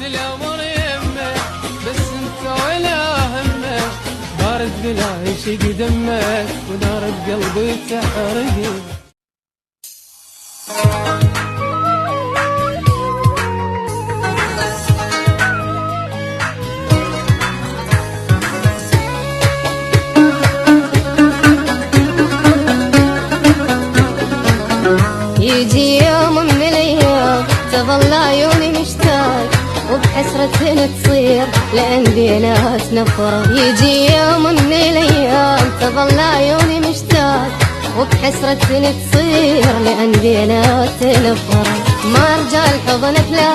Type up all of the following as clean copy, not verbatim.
الامر يمه بس انت ولا همه، بارد بلا يشق دمك ونار بقلبي تحرق. يجي يوم من الايام تظل عيوني مشتاق وبحسرة تصير لأندينات نفرة. يجي يوم من الايام تظل عيوني مشتاق وبحسرة تصير لأندينات نفرة. ما ارجع لحضنك لا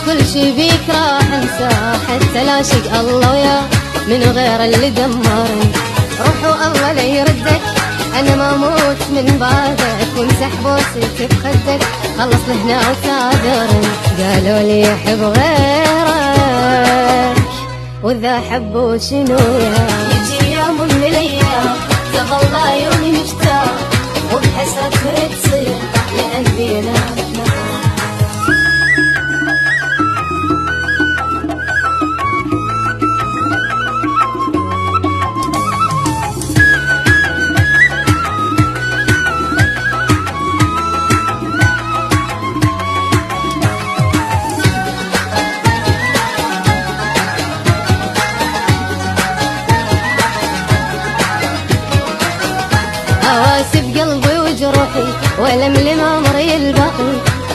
كل شي بيك راح انساه، حتى لا شق الله وياه من غير اللي دمرني. روح الله لا يردك انا ما اموت من بعدك، وامسح بوسيتي بخدك خلص لهنا وتعذرني. قالوا لي يحب غيرك واذا حبوا شنو يا. يجي يوم من الايام تظل عيوني مشتاق وبحسرة تصير لأندينا اواسف قلبي وجروحي ولملم عمري الباقي.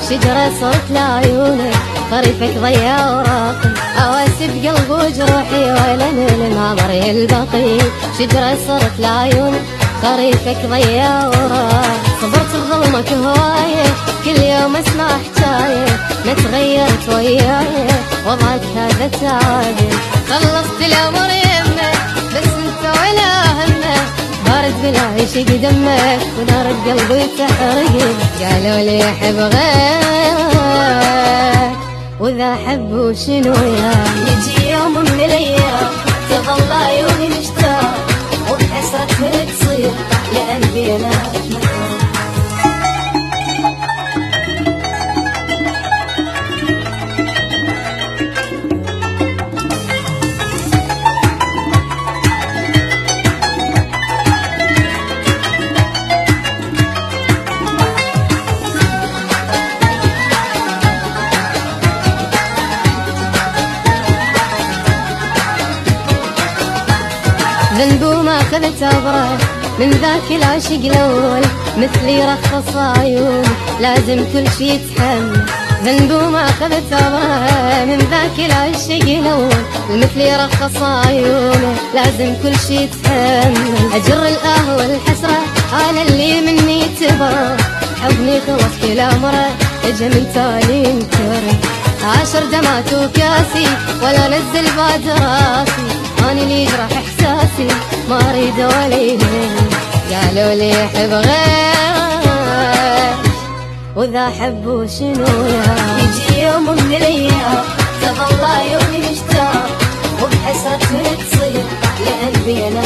شجرة صرت لعيونك طريفك ضيع وراقي. اواسف قلبي وجروحي ولملم عمري الباقي. شجرة صرت لعيونك طريفك ضيع وراقي. صبرت بظلمك هواية كل يوم اسمع حكاية ما تغيرت وياي وضعك هذا تعادل. خلصت الامر يمه بس انت ولا همه، بارد بلا يشق دمك ونار بقلبي تحرق. قالوا لي يحب غيرك واذا حبوا شنو يا. يجي يوم من الايام تظل عيوني مشتاق وبحسرة تصير لأندينا ذنب وما اخذت عبره من ذاك العشق الاول، مثلي رخص عيون لازم كل شي يتحمل. ذنب وما اخذت عبره من ذاك العشق الاول، مثلي رخص عيون لازم كل شي يتحمل. اجر الاه والحسره على اللي مني تبرى، حضني خلص كل امره اجا من تالي انكري. 10 دمعات وكاسي ولا نزل بعد راسي، اني اللي يجرح احساسي ما اريد ولا يهمني. قالوا لي يحب غيرك واذا حبوا شنو يا. يجي يوم من الايام تظل عيوني مشتاق وبحسرة تصير لأندينا